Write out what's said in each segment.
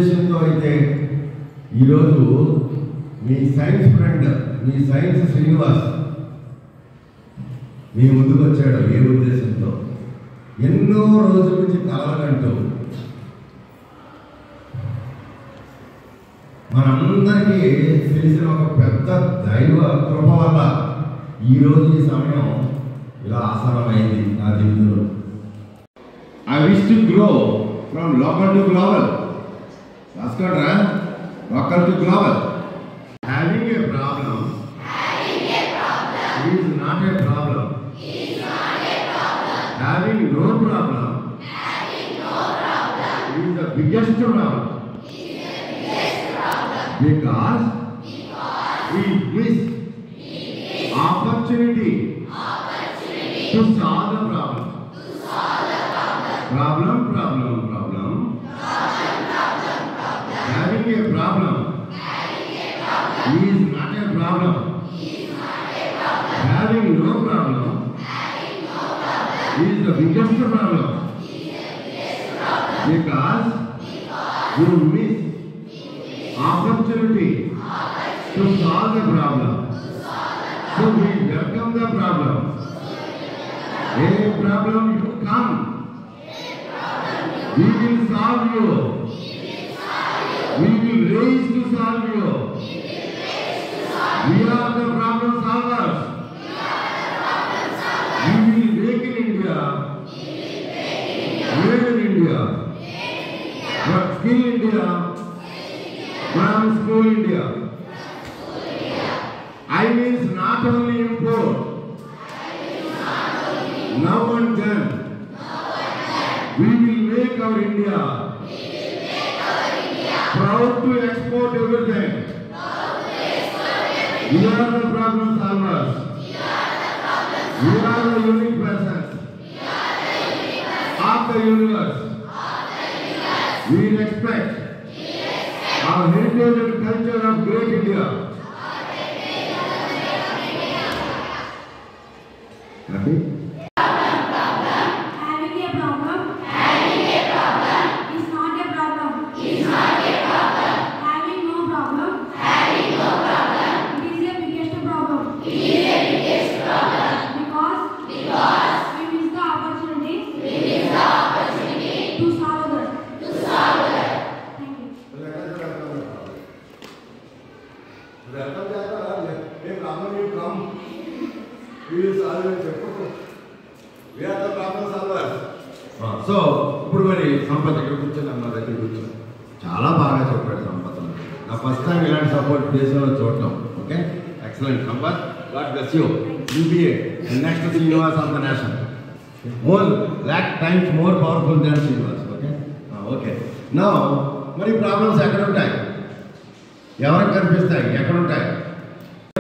ఉద్దేశంతో అయితే ఈరోజు మీ సైన్స్ ఫ్రెండ్, మీ సైన్స్ శ్రీనివాస్ మీ ముందుకు వచ్చాడు. ఏ ఉద్దేశంతో? ఎన్నో రోజుల నుంచి కలవకంటూ మనందరికీ తెలిసిన ఒక పెద్ద దైవ కృప వల్ల ఈరోజు ఈ సమయం ఇలా ఆసనమైంది నా జీవితంలో. I wish to grow from local to global. రాసుకోండిరా, local to global. Having a problem is not a problem. Having no problem is the biggest problem. Because we miss opportunity to solve the problem. Problem. Having a problem is not a problem. Having no problem is the biggest problem. Because you miss opportunity to solve the problem. So we welcome the problem. Any problem you come, we will solve you. We will raise to solve you. We are the problem solvers. We will make in India. Made in India. But skill India. From school India. I means not only import. Now and then. We will make our India proud to export everything. We are the problem solvers. We are the unique persons of the universe. We respect our heritage and culture of great India. Happy? So ఇప్పుడు మరి సంపత్ ఇక్కడ కూర్చొని అన్న దగ్గర కూర్చొని చాలా బాగా చెప్పాడు సంపత్. నా ఫస్ట్ టైం ఇలాంటి సపోర్ట్ దేశంలో చూడటం. Okay, excellent Sampath. God bless you. UPA next Srinivas of the nation. More lakh times more powerful than Srinivas. Okay okay. నా మరి ప్రాబ్లమ్స్ ఎక్కడ ఉంటాయి, ఎవరికి కనిపిస్తాయి, ఎక్కడ ఉంటాయి?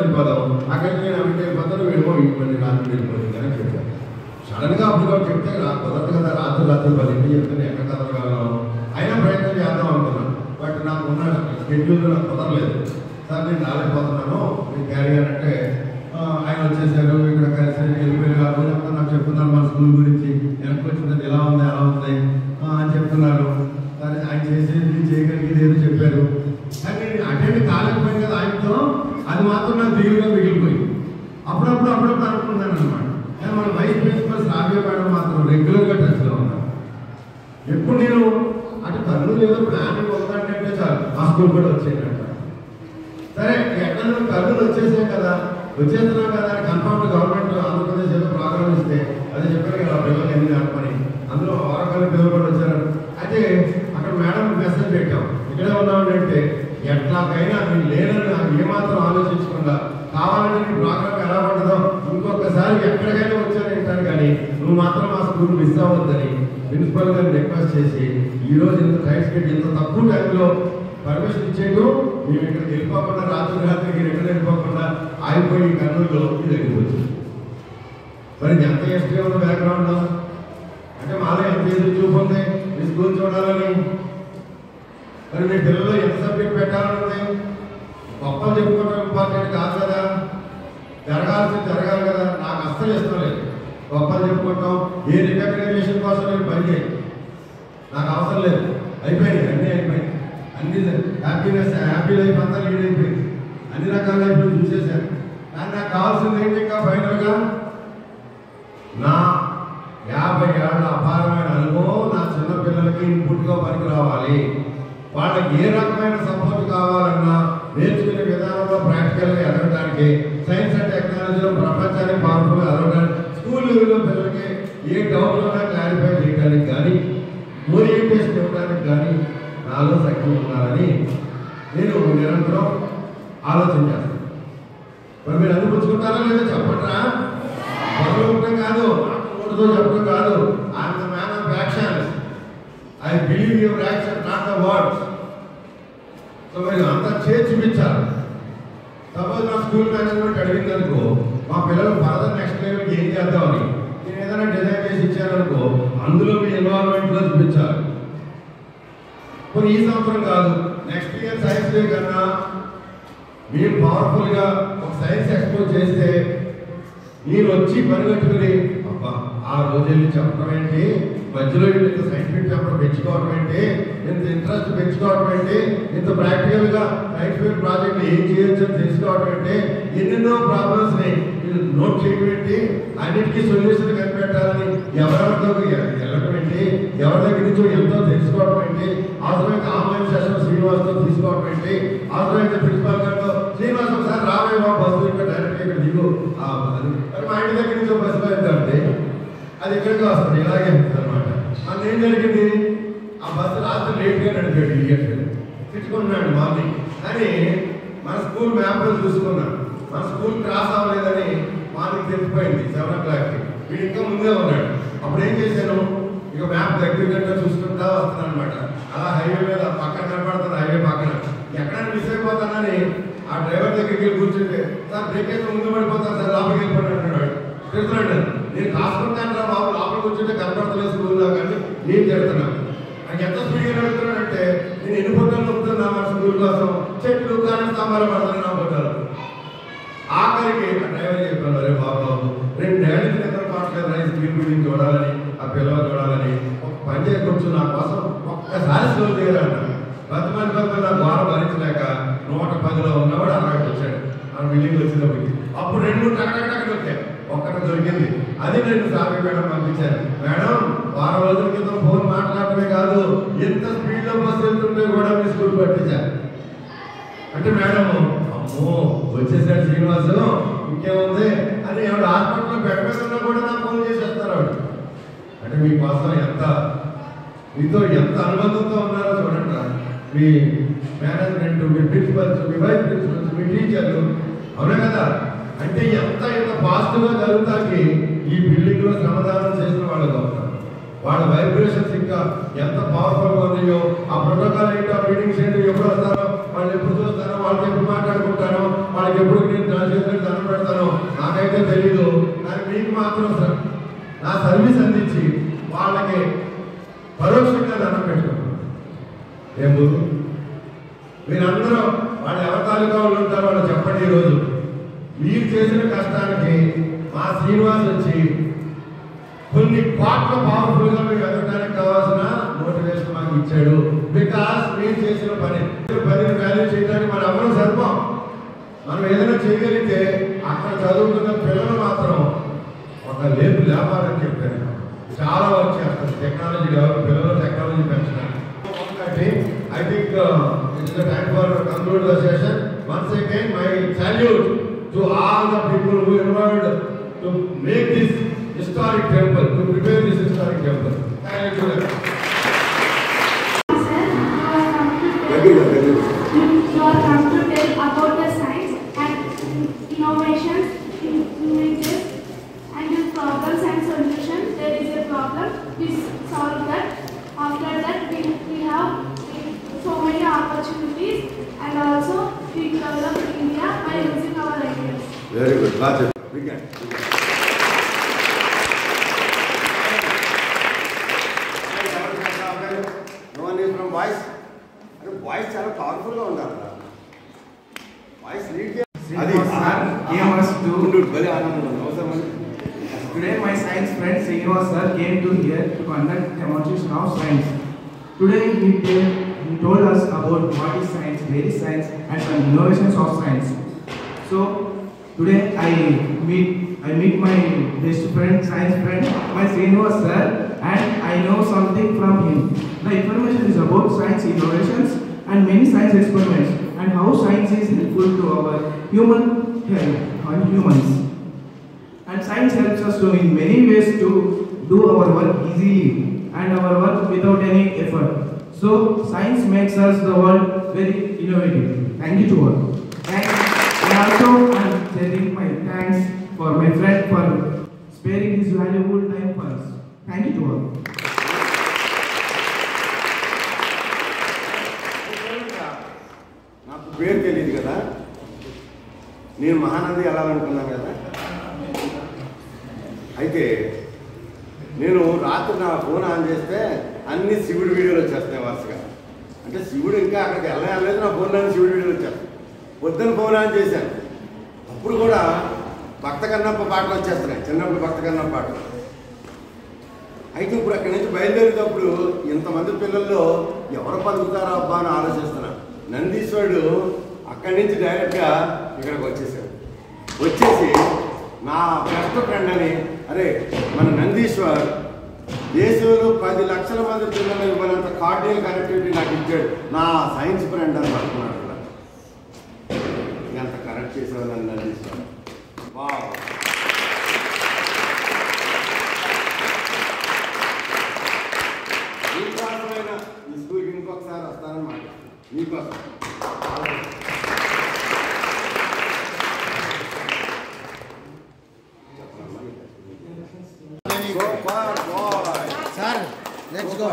వెళ్ళిపోదాం అక్కడికి వెళ్ళిపోతారు. వెళ్ళిపో ఇబ్బంది రాత్రి వెళ్ళిపోతుంది అని చెప్పారు. సడన్గా అప్పుడు చెప్తే కుదరదు కదా, రాత్రి 10 చెప్తే ఎక్కడ కదలగలను. అయినా ప్రయత్నం చేద్దాం అనుకున్నాను. బట్ నాకు ఉన్న షెడ్యూల్ నాకు కుదరలేదు. సార్ నేను రాలేకపోతున్నాను, నేను క్యారియర్ అంటే ఆయన వచ్చేసారు. ఇక్కడ కలిసి వెళ్ళిపోయి కాదు నాకు చెప్తున్నారు మన స్కూల్ గురించి, వెనక్కి వచ్చింది ఎలా ఉంది అలా ఉంది అని చెప్తున్నారు. సరే ఆయన చేసేది చేయగలిగేది ఏదో చెప్పారు. కానీ నేను అటెండ్ కాలేకపోయింది కదా ఆయనతో. అది మాత్రం నాకు దిగులుగా మిగిలిపోయింది. అప్పుడప్పుడు అనుకున్నాను అనమాట. కానీ మన వైస్ ప్రిన్సిపల్స్ రాబోయే మేడం మాత్రం రెగ్యులర్గా టచ్లో ఉన్నారు. ఎప్పుడు నేను అటు కర్నూలు ఏదో ప్లానింగ్ ఉందంటే చాలు ఆ స్కూల్ కూడా వచ్చేయంట. సరే ఎక్కడ కర్నూలు వచ్చేసాం కదా, వచ్చేస్తున్నాం కదా అని కన్ఫర్మ్ గవర్నమెంట్ ఆంధ్రప్రదేశ్ ఏదో ప్రోగ్రామ్ ఇస్తే అదే చెప్పారు కదా పిల్లలు ఎన్ని నడపని. అందులో వారకాల పిల్లలు కూడా వచ్చారు. అయితే అక్కడ మేడం మెసేజ్ పెట్టాం, ఇక్కడే ఉన్నామంటే ఎట్లాగైనా నేను లేనని నాకు ఏమాత్రం ఆలోచించకుండా కావాలంటే నీ ప్రోగ్రామ్ ఎలా పడదో ఇంకొకసారి ఎక్కడికైనా వచ్చానంటాను, కానీ నువ్వు మాత్రం మా స్కూల్ మిస్ అవ్వద్దని ప్రిన్సిపల్ గారిని రిక్వెస్ట్ చేసి ఈరోజు ఇంత టైం స్పెండ్ ఇంత తక్కువ టైంలో పర్మిషన్ ఇచ్చేయడం, మేము ఇక్కడికి వెళ్ళిపోకుండా రాత్రికి రిటర్న్ వెళ్ళిపోకుండా ఆగిపోయి కర్నూలులో మీ దగ్గరికి వచ్చింది. మరి ఎంత హిస్టరీ ఉన్న బ్యాక్గ్రౌండ్ అంటే మాలో ఎంత ఎదురు చూపు ఉంది మీ స్కూల్ చూడాలని. మరి మీ పిల్లలు ఎంత సబ్జెక్ట్ పెట్టాలని ఉంది. గొప్పలు చెప్పుకోవడం ఇంపార్టెంట్ కాదు కదా, జరగాలి కదా. నాకు అస్సలు ఇష్టం లేదు గొప్పలు చెప్పుకోవటం. ఏ రికగ్నైజేషన్ కోసం నేను పని చేయండి, నాకు అవసరం లేదు. అయిపోయింది, అన్నీ అయిపోయింది. హ్యాపీ లైఫ్ అంతా లీడ్ అయిపోయింది, అన్ని రకాల లైఫ్లు చూసేశాను. కానీ నాకు కావాల్సింది ఏంటి? ఇంకా ఫైనల్గా నా 50 ఏళ్ళ అపారమైన అనుభవం నా చిన్నపిల్లలకి ఇన్పుట్గా పనికి రావాలి. వాళ్ళకి ఏ రకమైన సపోర్ట్ కావాలన్నా నేర్చుకునే విధానంలో ప్రాక్టికల్గా ఎదగడానికి, సైన్స్ అండ్ టెక్నాలజీలో ప్రపంచానికి పవర్ఫుల్గా ఎదగడానికి, స్కూల్ లెవెల్లో పిల్లలకి ఏ డౌట్లు ఉన్నా క్లారిఫై చేయడానికి కానీ, ఓరియంటేషన్ ఇవ్వడానికి కానీ నాలో శక్తి ఉన్నారని నేను నిరంతరం ఆలోచన చేస్తాను. మరి మీరు అందిపుచ్చుకుంటారా లేదా చెప్పట్రా? మొదలుకుంటాం కాదు, మాటతో చెప్పడం కాదు. I'm the man of actions. I believe your action, not the words. So మీరు అంతా చేసి చూపించాలి. సపోజ్ నా స్కూల్ మేనేజ్మెంట్ అడిగింది అనుకో, మా పిల్లలు ఫర్దర్ నెక్స్ట్ లెవెల్కి ఏం చేద్దామని నేను ఏదైనా డిజైన్ చేసి ఇచ్చాననుకో, అందులో మీ ఇన్వాల్వ్మెంట్లో చూపించాలి. కొన్ని ఈ సంవత్సరం కాదు, నెక్స్ట్ ఇయర్ సైన్స్ డే కన్నా మీరు పవర్ఫుల్గా ఒక సైన్స్ ఎక్స్పోజ్ చేస్తే మీరు వచ్చి పరిగెట్టుకుని అబ్బా ఆ రోజు వెళ్ళి చెప్పడం ఏంటి, మధ్యలో ఇంత సైంటిఫిక్ పేపర్ పెంచుకోవడం ఏంటి, ఇంత ఇంట్రెస్ట్ పెంచుకోవడం ఏంటి, ఇంత ప్రాక్టికల్గా సైంటిఫిక్ ప్రాజెక్ట్ ఏం చేయొచ్చు అని తెలుసుకోవడం ఏంటి, ఎన్నెన్నో ప్రాబ్లమ్స్ని మీరు నోట్ చేయడం ఏంటి, అన్నిటికీ సొల్యూషన్ కనిపెట్టాలని ఎవరెవరితో వెళ్ళడం ఏంటి, ఎవరి దగ్గర నుంచో ఎంతో తెలుసుకోవడం ఏంటి, అవసరమైతే ఆన్లైన్ సెషన్ శ్రీనివాస్తో తీసుకోవడం ఏంటి, అవసరమైతే ప్రిన్సిపాల్ గారితో శ్రీనివాస్ ఒకసారి రావే మా బస్సు ఇంకా డైరెక్ట్గా ఇక్కడ దిగు, మా ఇంటి దగ్గర నుంచో బస్సులో వెళ్తామంటే అది ఇక్కడికి వస్తుంది. ఇలాగే అనమాట. మన ఏం జరిగింది, ఆ బస్సు రాత్రి లేట్గా నడిపాడు, ఇడియట్ తిట్టుకున్నాడు మార్నింగ్. కానీ మన స్కూల్ మ్యాప్లో చూసుకున్నాం, మన స్కూల్ క్రాస్ అవ్వలేదని మార్నింగ్ తెలిసిపోయింది 7 o'clockకి. వీడు ఇంకా ముందే ఉన్నాడు. అప్పుడు ఏం చేశాను, ఇక మ్యాప్ దగ్గరగా చూసుకుంటా వస్తున్నాను అనమాట. అలా హైవే మీద పక్కన కనపడుతుంది, హైవే పక్కన ఎక్కడైనా మిస్ అయిపోతానని ఆ డ్రైవర్ దగ్గరికి వెళ్ళి కూర్చుంటే, సార్ బ్రేక్ అయితే ముందు పడిపోతాను సార్, లోపలికి వెళ్ళిపోయాడు అంటున్నాడు. తిడుతున్నాడు, నేను కాసుకుంటాను రా బాబు, లోపల కూర్చుంటే కనపడతలేదు స్కూల్లో కానీ నేను తిడుతున్నాను. నాకు ఎంత స్పీడ్గా నడుపుతున్నాడంటే నేను ఎన్ని ఫోటోలు నొప్పుతున్నా మా స్కూల్ కోసం, చెట్లు కానీ స్తంభాలు పడుతున్నాను నా ఫోటోలు. ఆఖరికి ఆ డ్రైవర్ చెప్పాను, అరే బాబు 2 ఏళ్ళకి నిద్ర పాటలేదు రైస్ స్క్రీన్ గురించి చూడాలని, ఆ పిల్లలు చూడాలని, ఒక పని చేయకొచ్చు నా కోసం ఒక్కసారి స్లో చేయరన్న. బతిమని నా ద్వారా భరించలేక 110లో ఉన్నవాడు అలాగే వచ్చాడు. ఆ బిల్డింగ్ వచ్చినప్పటికి అప్పుడు 2 టక్కడక్కడ వచ్చాయి, ఒక్కటి దొరికింది. అది నేను సామి మేడం పంపించాను. మేడం వారం రోజుల క్రితం ఫోన్ మాట్లాడటమే కాదు, ఎంత స్పీడ్లో బస్సు వెళ్తుంటే కూడా మీ స్కూల్ పట్టించారు అంటే, మేడం అమ్మో వచ్చేసాడు శ్రీనివాసు ఇంకేముంది అని ఆవిడ హాస్పిటల్లో బెడ్ మీద ఉన్నా కూడా నాకు ఫోన్ చేసేస్తారు ఆవిడ. అంటే మీకోసం మీతో ఎంత అనుబంధంతో ఉన్నారో చూడండి. మీ మేనేజ్మెంట్, మీ ప్రిన్సిపల్స్, మీ వైస్ ప్రిన్సిపల్స్, మీ టీచర్లు, అవునా కదా? అంటే ఎంత పాజిటివ్గా జరుగుతాకి ఈ బిల్డింగ్లో శ్రమదానం చేసిన వాళ్ళు అవుతారు. వాళ్ళ వైబ్రేషన్స్ ఇంకా ఎంత పవర్ఫుల్గా ఉన్నాయో, ఆ ప్రోటోకాల్ ఏంటో, ఆ మీటింగ్స్ ఏంటో, ఎప్పుడు వస్తారో, వాళ్ళు ఎప్పుడు చూస్తారో, వాళ్ళకి ఎప్పుడు మాట్లాడుకుంటానో, వాళ్ళకి ఎప్పుడు నేను నా చేతులకు దండం పెడతానో నాకైతే తెలీదు. కానీ మీకు మాత్రం నా సర్వీస్ అందించి వాళ్ళకి పరోక్షంగా దండం పెట్టుకుంటాను. ఏం బుద్ధి మీరందరూ వాళ్ళు ఎవరి తాలూకా వాళ్ళు ఉంటారో వాళ్ళు చెప్పండి. ఈరోజు మీరు చేసిన కష్టానికి మా శ్రీనివాస్ వచ్చి కొన్ని కోట్ల పవర్ఫుల్గా మీరు ఎదగడానికి కావాల్సిన మోటివేషన్ మాకు ఇచ్చాడు. బికాస్ మీరు చేసిన పనిని వాల్యూ చేయడానికి మనం ఎవరూ సరిపోం. మనం ఏదైనా చేయగలిగితే అక్కడ చదువుతున్న పిల్లలు మాత్రం ఒక లేపు లేపాలని చెప్పాను. చాలా వర్క్ చేస్తారు టెక్నాలజీ డెవలప్, పిల్లలు టెక్నాలజీ పెంచడానికి. I think it is the time for conclude the session. Once again, my salute to all the people who involved to make this historic temple, to prepare this historic temple. Thank you. You are come to tell about the science and innovations, images, and the problems and solutions. There is a problem, we solve that. After that, we have so many opportunities, and also we develop India by using our ideas. Very good. That's it. We can. No one is from voice. Voice చాలా powerful గా ఉండాలి. Voice lead అది came us to భలే ఆనందం అవసరం. Today my science friend Srinivas sir came to here to conduct demonstration of science. Today he told us about what is science, very science and some innovations of science. So today I meet my best friend, science friend, my Srinivas sir, and I know something from him. The information is about science innovations and many science experiments and how science is helpful to our human health and humans. And science helps us to in many ways to do our work easily and our work without any effort. So science makes us the world very innovative. Thank you to all. And also I am sharing my thanks for my friend for sparing his valuable time for us. Thank you to all. నాకు పేరు తెలియదు కదా, నేను మహానంది వెళ్ళాలనుకున్నాను కదా. అయితే నేను రాత్రి నా ఫోన్ ఆన్ చేస్తే అన్ని శివుడి వీడియోలు వచ్చేస్తున్నాయి వరుసగా. అంటే శివుడు ఇంకా అక్కడికి వెళ్ళలేదు, నా ఫోన్లోనే శివుడి వీడియోలు వచ్చేస్తాయి. పొద్దున్న ఫోన్ ఆన్ చేశాను, అప్పుడు కూడా భక్త కన్నప్ప పాటలు వచ్చేస్తున్నాయి, చిన్నప్పుడు భక్త కన్నప్ప పాటలు. అయితే ఇప్పుడు అక్కడి నుంచి బయలుదేరేటప్పుడు ఇంతమంది పిల్లల్లో ఎవరు పలుకుతారో అబ్బా అని ఆలోచిస్తున్నాను. నందీశ్వరుడు అక్కడి నుంచి డైరెక్ట్గా ఇక్కడికి వచ్చేసాడు. వచ్చేసి నా బెస్ట్ ఫ్రెండ్ అని, అరే మన నందీశ్వర్ దేశంలో 10 లక్షల మంది పిల్లలు ఇవ్వనంత కార్డియల్ కనెక్టివిటీ నాకు ఇచ్చాడు, నా సైన్స్ ఫ్రెండ్ అని పడుతున్నాడు. ఎంత కనెక్ట్ చేసేవాడు నన్ను నందీశ్వర్. వావ్. మీకోసమైన ఈ స్కూల్కి ఇంకొకసారి వస్తానన్నమాట, మీకోసం. Sir, let's go.